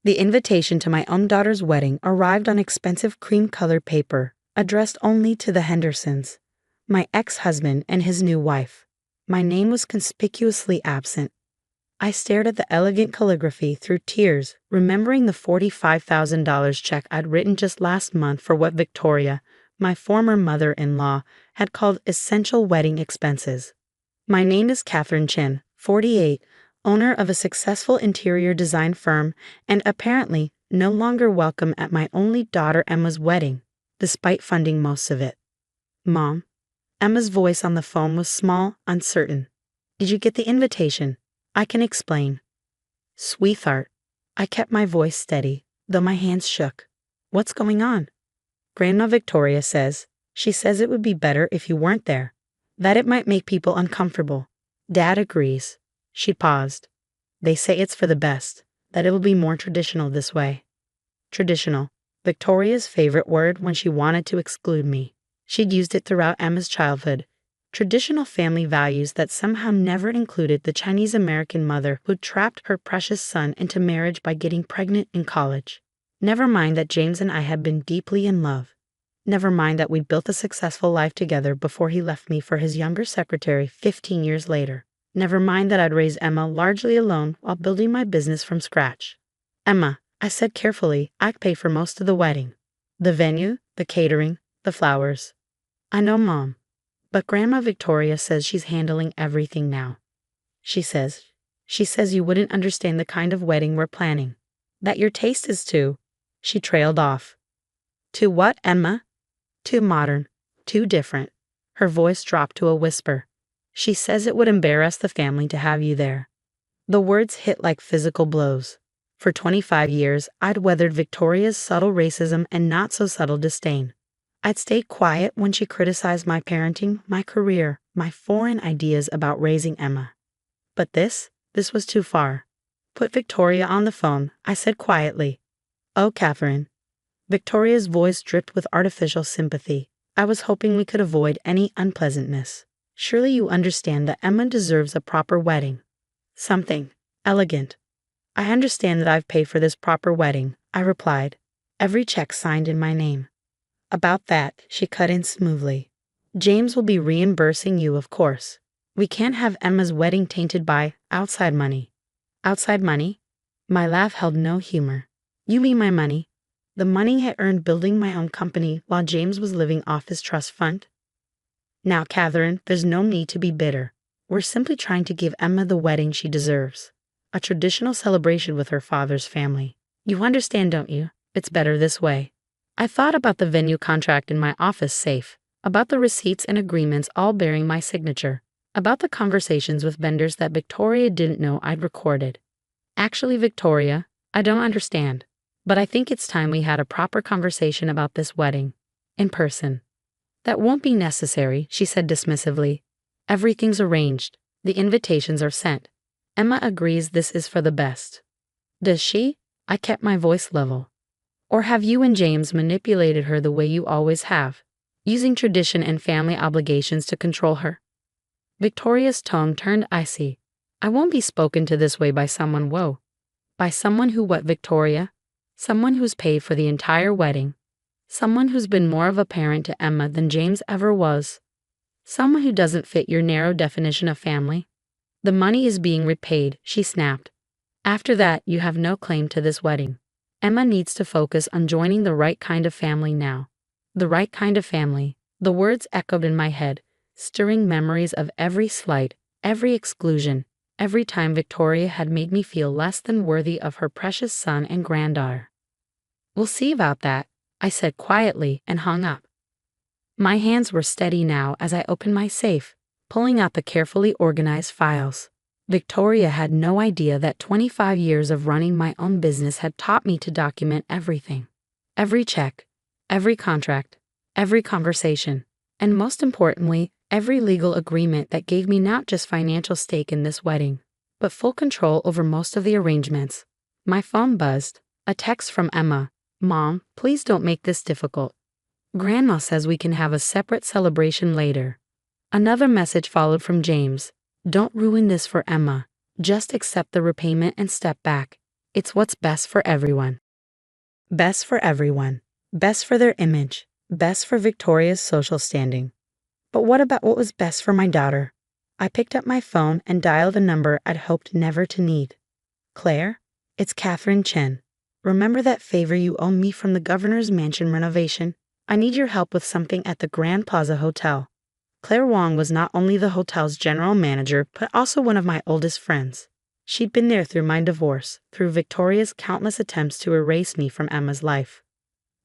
The invitation to my own daughter's wedding arrived on expensive cream-colored paper, addressed only to the Hendersons, my ex-husband and his new wife. My name was conspicuously absent. I stared at the elegant calligraphy through tears, remembering the $45,000 check I'd written just last month for what Victoria, my former mother-in-law, had called essential wedding expenses. My name is Catherine Chin, 48, owner of a successful interior design firm, and apparently no longer welcome at my only daughter Emma's wedding, despite funding most of it. Mom. Emma's voice on the phone was small, uncertain. Did you get the invitation? I can explain. Sweetheart. I kept my voice steady, though my hands shook. What's going on? Grandma Victoria says. She says it would be better if you weren't there. That it might make people uncomfortable. Dad agrees. She paused. They say it's for the best, that it will be more traditional this way. Traditional. Victoria's favorite word when she wanted to exclude me. She'd used it throughout Emma's childhood. Traditional family values that somehow never included the Chinese-American mother who trapped her precious son into marriage by getting pregnant in college. Never mind that James and I had been deeply in love. Never mind that we'd built a successful life together before he left me for his younger secretary 15 years later. Never mind that I'd raised Emma largely alone while building my business from scratch. Emma, I said carefully, I'd pay for most of the wedding. The venue, the catering, the flowers. I know, Mom. But Grandma Victoria says she's handling everything now. She says you wouldn't understand the kind of wedding we're planning. That your taste is too. She trailed off. Too what, Emma? Too modern. Too different. Her voice dropped to a whisper. She says it would embarrass the family to have you there. The words hit like physical blows. For 25 years, I'd weathered Victoria's subtle racism and not so subtle disdain. I'd stayed quiet when she criticized my parenting, my career, my foreign ideas about raising Emma. But this was too far. Put Victoria on the phone, I said quietly. Oh, Catherine. Victoria's voice dripped with artificial sympathy. I was hoping we could avoid any unpleasantness. Surely you understand that Emma deserves a proper wedding. Something elegant. I understand that I've paid for this proper wedding, I replied. Every check signed in my name. About that, she cut in smoothly. James will be reimbursing you, of course. We can't have Emma's wedding tainted by outside money. Outside money? My laugh held no humor. You mean my money? The money I earned building my own company while James was living off his trust fund? Now, Catherine, there's no need to be bitter. We're simply trying to give Emma the wedding she deserves. A traditional celebration with her father's family. You understand, don't you? It's better this way. I thought about the venue contract in my office safe, about the receipts and agreements all bearing my signature, about the conversations with vendors that Victoria didn't know I'd recorded. Actually, Victoria, I don't understand, but I think it's time we had a proper conversation about this wedding. In person. That won't be necessary, she said dismissively. Everything's arranged. The invitations are sent. Emma agrees this is for the best. Does she? I kept my voice level. Or have you and James manipulated her the way you always have, using tradition and family obligations to control her? Victoria's tone turned icy. I won't be spoken to this way by someone, whoa. By someone who what, Victoria? Someone who's paid for the entire wedding. Someone who's been more of a parent to Emma than James ever was. Someone who doesn't fit your narrow definition of family. The money is being repaid, she snapped. After that, you have no claim to this wedding. Emma needs to focus on joining the right kind of family now. The right kind of family. The words echoed in my head, stirring memories of every slight, every exclusion, every time Victoria had made me feel less than worthy of her precious son and granddaughter. We'll see about that, I said quietly and hung up. My hands were steady now as I opened my safe, pulling out the carefully organized files. Victoria had no idea that 25 years of running my own business had taught me to document everything. Every check, every contract, every conversation, and most importantly, every legal agreement that gave me not just financial stake in this wedding, but full control over most of the arrangements. My phone buzzed. A text from Emma. Mom, please don't make this difficult. Grandma says we can have a separate celebration later. Another message followed from James. Don't ruin this for Emma. Just accept the repayment and step back. It's what's best for everyone. Best for everyone. Best for their image. Best for Victoria's social standing. But what about what was best for my daughter? I picked up my phone and dialed a number I'd hoped never to need. Claire? It's Catherine Chen. Remember that favor you owe me from the governor's mansion renovation? I need your help with something at the Grand Plaza Hotel. Claire Wong was not only the hotel's general manager, but also one of my oldest friends. She'd been there through my divorce, through Victoria's countless attempts to erase me from Emma's life.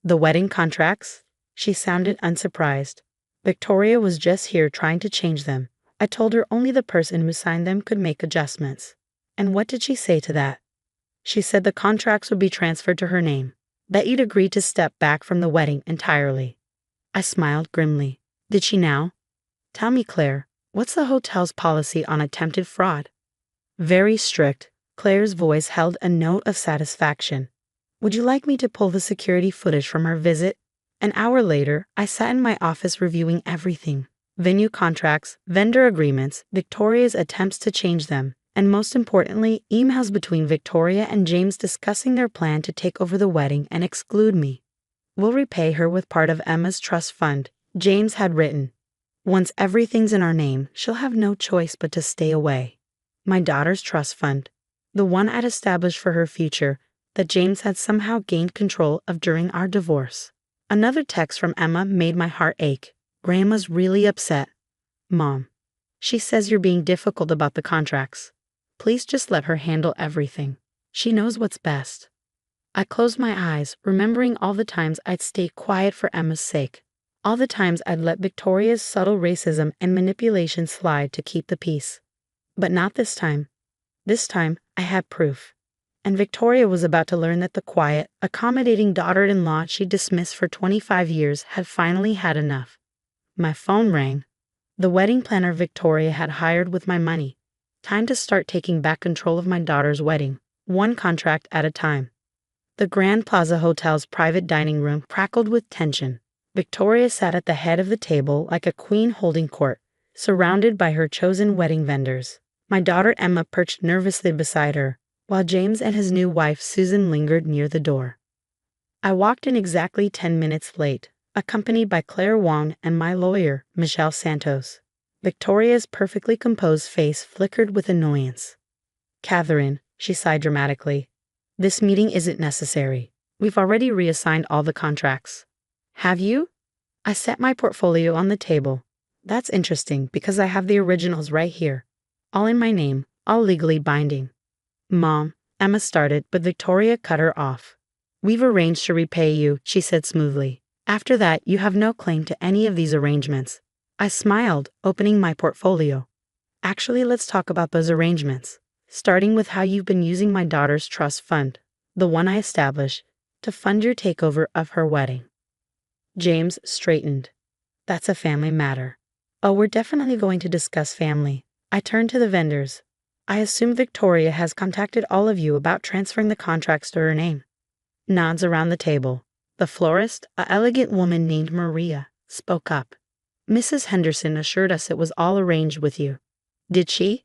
The wedding contracts? She sounded unsurprised. Victoria was just here trying to change them. I told her only the person who signed them could make adjustments. And what did she say to that? She said the contracts would be transferred to her name, that you'd agreed to step back from the wedding entirely. I smiled grimly. Did she now? Tell me, Claire, what's the hotel's policy on attempted fraud? Very strict. Claire's voice held a note of satisfaction. Would you like me to pull the security footage from her visit? An hour later, I sat in my office reviewing everything. Venue contracts, vendor agreements, Victoria's attempts to change them, and most importantly, emails between Victoria and James discussing their plan to take over the wedding and exclude me. We'll repay her with part of Emma's trust fund, James had written. Once everything's in our name, she'll have no choice but to stay away. My daughter's trust fund, the one I'd established for her future, that James had somehow gained control of during our divorce. Another text from Emma made my heart ache. Grandma's really upset. Mom, she says you're being difficult about the contracts. Please just let her handle everything. She knows what's best. I closed my eyes, remembering all the times I'd stayed quiet for Emma's sake. All the times I'd let Victoria's subtle racism and manipulation slide to keep the peace. But not this time. This time, I had proof. And Victoria was about to learn that the quiet, accommodating daughter-in-law she dismissed for 25 years had finally had enough. My phone rang. The wedding planner Victoria had hired with my money. Time to start taking back control of my daughter's wedding, one contract at a time. The Grand Plaza Hotel's private dining room crackled with tension. Victoria sat at the head of the table like a queen holding court, surrounded by her chosen wedding vendors. My daughter Emma perched nervously beside her, while James and his new wife Susan lingered near the door. I walked in exactly 10 minutes late, accompanied by Claire Wong and my lawyer, Michelle Santos. Victoria's perfectly composed face flickered with annoyance. Catherine, she sighed dramatically, this meeting isn't necessary. We've already reassigned all the contracts. Have you? I set my portfolio on the table. That's interesting because I have the originals right here. All in my name, all legally binding. Mom, Emma started, but Victoria cut her off. We've arranged to repay you, she said smoothly. After that, you have no claim to any of these arrangements. I smiled, opening my portfolio. Actually, let's talk about those arrangements, starting with how you've been using my daughter's trust fund, the one I established, to fund your takeover of her wedding. James straightened. That's a family matter. Oh, we're definitely going to discuss family. I turned to the vendors. I assume Victoria has contacted all of you about transferring the contracts to her name. Nods around the table. The florist, an elegant woman named Maria, spoke up. Mrs. Henderson assured us it was all arranged with you. Did she?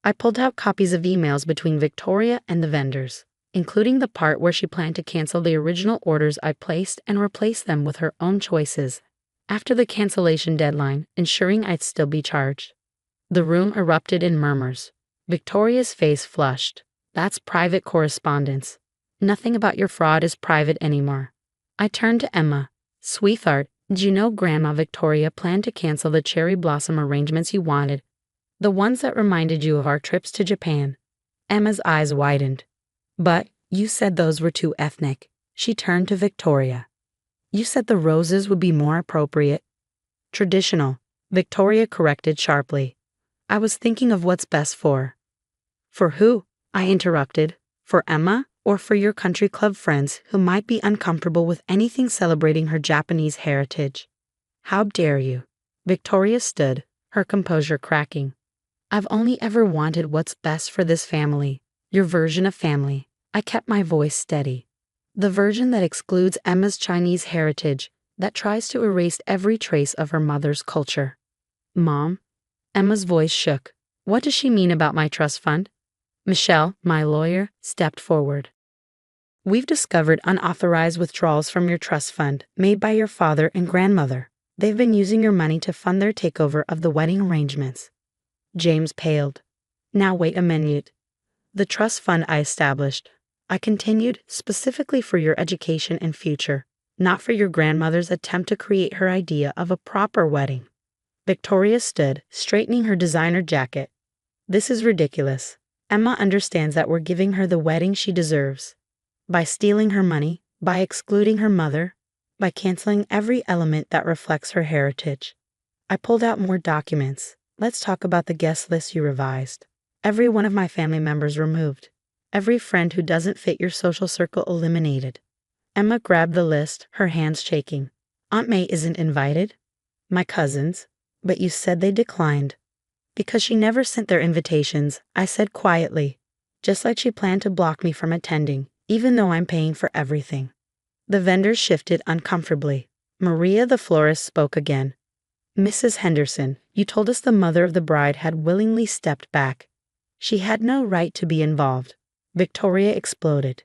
I pulled out copies of emails between Victoria and the vendors, including the part where she planned to cancel the original orders I placed and replace them with her own choices. After the cancellation deadline, ensuring I'd still be charged. The room erupted in murmurs. Victoria's face flushed. That's private correspondence. Nothing about your fraud is private anymore. I turned to Emma. Sweetheart, did you know Grandma Victoria planned to cancel the cherry blossom arrangements you wanted? The ones that reminded you of our trips to Japan. Emma's eyes widened. But you said those were too ethnic. She turned to Victoria. You said the roses would be more appropriate. Traditional, Victoria corrected sharply. I was thinking of what's best for. For who? I interrupted. For Emma or for your country club friends who might be uncomfortable with anything celebrating her Japanese heritage? How dare you? Victoria stood, her composure cracking. I've only ever wanted what's best for this family, your version of family. I kept my voice steady. The version that excludes Emma's Chinese heritage, that tries to erase every trace of her mother's culture. Mom? Emma's voice shook. What does she mean about my trust fund? Michelle, my lawyer, stepped forward. We've discovered unauthorized withdrawals from your trust fund made by your father and grandmother. They've been using your money to fund their takeover of the wedding arrangements. James paled. Now wait a minute. The trust fund I established, I continued, specifically for your education and future, not for your grandmother's attempt to create her idea of a proper wedding. Victoria stood, straightening her designer jacket. This is ridiculous. Emma understands that we're giving her the wedding she deserves. By stealing her money, by excluding her mother, by canceling every element that reflects her heritage. I pulled out more documents. Let's talk about the guest list you revised. Every one of my family members removed. Every friend who doesn't fit your social circle eliminated. Emma grabbed the list, her hands shaking. Aunt May isn't invited? My cousins. But you said they declined. Because she never sent their invitations, I said quietly. Just like she planned to block me from attending, even though I'm paying for everything. The vendors shifted uncomfortably. Maria the florist spoke again. Mrs. Henderson, you told us the mother of the bride had willingly stepped back. She had no right to be involved. Victoria exploded.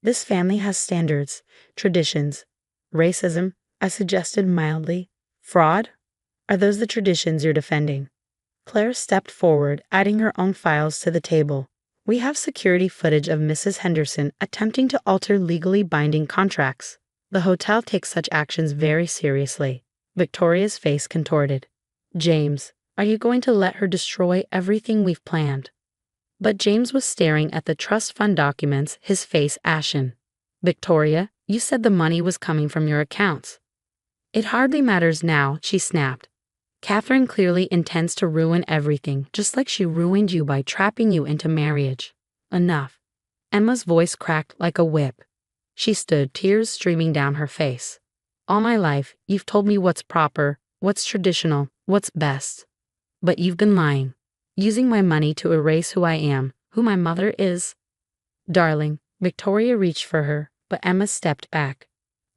This family has standards, traditions. Racism, I suggested mildly. Fraud? Are those the traditions you're defending? Claire stepped forward, adding her own files to the table. We have security footage of Mrs. Henderson attempting to alter legally binding contracts. The hotel takes such actions very seriously. Victoria's face contorted. James, are you going to let her destroy everything we've planned? But James was staring at the trust fund documents, his face ashen. Victoria, you said the money was coming from your accounts. It hardly matters now, she snapped. Catherine clearly intends to ruin everything, just like she ruined you by trapping you into marriage. Enough. Emma's voice cracked like a whip. She stood, tears streaming down her face. All my life, you've told me what's proper, what's traditional, what's best. But you've been lying. Using my money to erase who I am, who my mother is. Darling, Victoria reached for her, but Emma stepped back.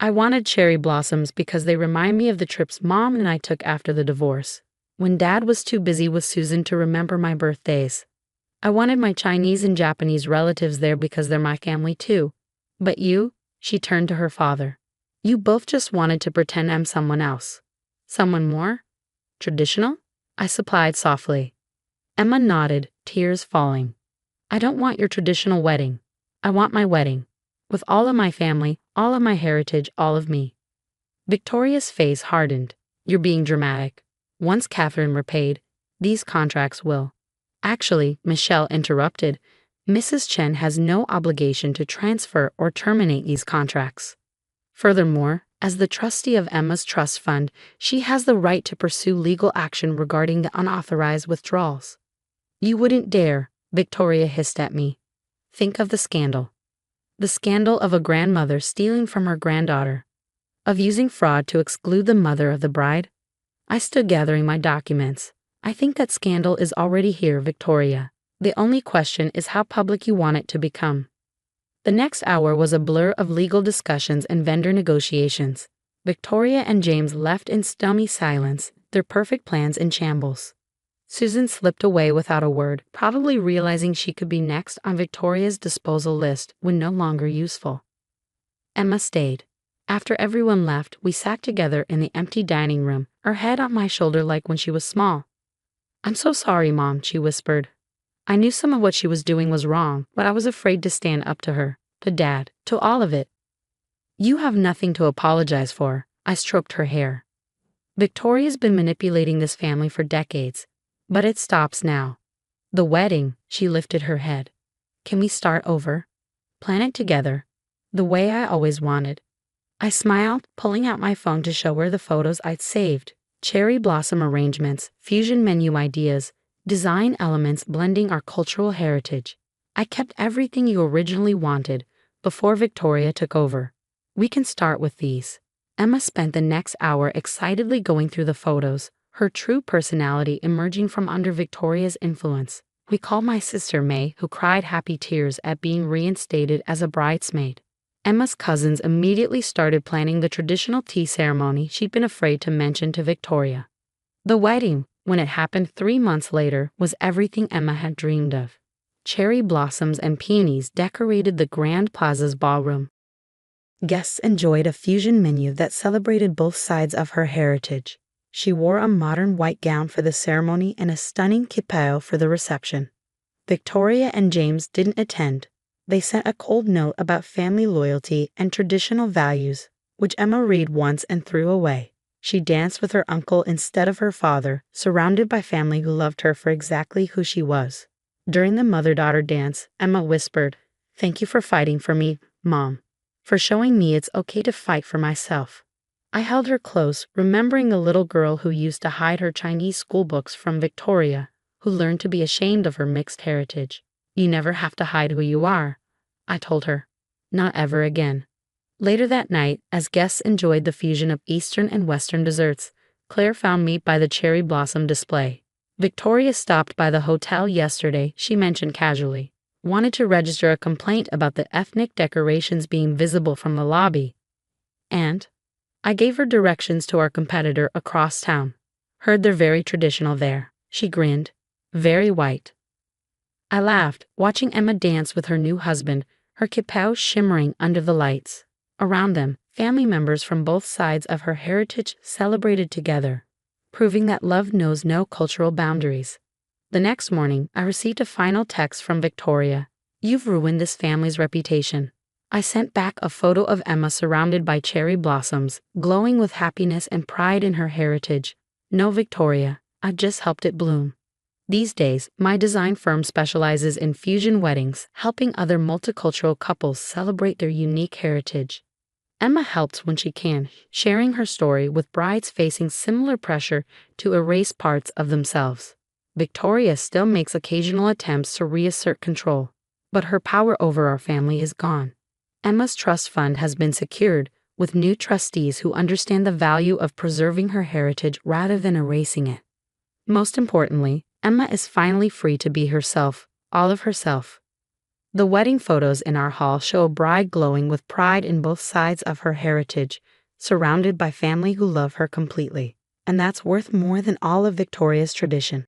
I wanted cherry blossoms because they remind me of the trips Mom and I took after the divorce, when Dad was too busy with Susan to remember my birthdays. I wanted my Chinese and Japanese relatives there because they're my family too. But you, she turned to her father. You both just wanted to pretend I'm someone else. Someone more? Traditional? I supplied softly. Emma nodded, tears falling. I don't want your traditional wedding. I want my wedding. With all of my family, all of my heritage, all of me. Victoria's face hardened. You're being dramatic. Once Catherine repaid, these contracts will. Actually, Michelle interrupted. Mrs. Chen has no obligation to transfer or terminate these contracts. Furthermore, as the trustee of Emma's trust fund, she has the right to pursue legal action regarding the unauthorized withdrawals. You wouldn't dare, Victoria hissed at me. Think of the scandal. The scandal of a grandmother stealing from her granddaughter. Of using fraud to exclude the mother of the bride. I stood gathering my documents. I think that scandal is already here, Victoria. The only question is how public you want it to become. The next hour was a blur of legal discussions and vendor negotiations. Victoria and James left in stummy silence, their perfect plans in shambles. Susan slipped away without a word, probably realizing she could be next on Victoria's disposal list when no longer useful. Emma stayed. After everyone left, we sat together in the empty dining room, her head on my shoulder like when she was small. I'm so sorry, Mom, she whispered. I knew some of what she was doing was wrong, but I was afraid to stand up to her, to Dad, to all of it. You have nothing to apologize for, I stroked her hair. Victoria's been manipulating this family for decades. But it stops now. The wedding, she lifted her head. Can we start over? Plan it together. The way I always wanted. I smiled, pulling out my phone to show her the photos I'd saved. Cherry blossom arrangements, fusion menu ideas, design elements blending our cultural heritage. I kept everything you originally wanted before Victoria took over. We can start with these. Emma spent the next hour excitedly going through the photos, her true personality emerging from under Victoria's influence. We called my sister May, who cried happy tears at being reinstated as a bridesmaid. Emma's cousins immediately started planning the traditional tea ceremony she'd been afraid to mention to Victoria. The wedding, when it happened 3 months later, was everything Emma had dreamed of. Cherry blossoms and peonies decorated the grand plaza's ballroom. Guests enjoyed a fusion menu that celebrated both sides of her heritage. She wore a modern white gown for the ceremony and a stunning kipao for the reception. Victoria and James didn't attend. They sent a cold note about family loyalty and traditional values, which Emma read once and threw away. She danced with her uncle instead of her father, surrounded by family who loved her for exactly who she was. During the mother-daughter dance, Emma whispered, "Thank you for fighting for me, Mom. For showing me it's okay to fight for myself." I held her close, remembering a little girl who used to hide her Chinese school books from Victoria, who learned to be ashamed of her mixed heritage. "You never have to hide who you are," I told her. "Not ever again." Later that night, as guests enjoyed the fusion of Eastern and Western desserts, Claire found me by the cherry blossom display. "Victoria stopped by the hotel yesterday," she mentioned casually. "Wanted to register a complaint about the ethnic decorations being visible from the lobby. And I gave her directions to our competitor across town. Heard they're very traditional there." She grinned. "Very white." I laughed, watching Emma dance with her new husband, her kipao shimmering under the lights. Around them, family members from both sides of her heritage celebrated together, proving that love knows no cultural boundaries. The next morning, I received a final text from Victoria. "You've ruined this family's reputation." I sent back a photo of Emma surrounded by cherry blossoms, glowing with happiness and pride in her heritage. "No, Victoria, I just helped it bloom." These days, my design firm specializes in fusion weddings, helping other multicultural couples celebrate their unique heritage. Emma helps when she can, sharing her story with brides facing similar pressure to erase parts of themselves. Victoria still makes occasional attempts to reassert control, but her power over our family is gone. Emma's trust fund has been secured, with new trustees who understand the value of preserving her heritage rather than erasing it. Most importantly, Emma is finally free to be herself, all of herself. The wedding photos in our hall show a bride glowing with pride in both sides of her heritage, surrounded by family who love her completely. And that's worth more than all of Victoria's tradition.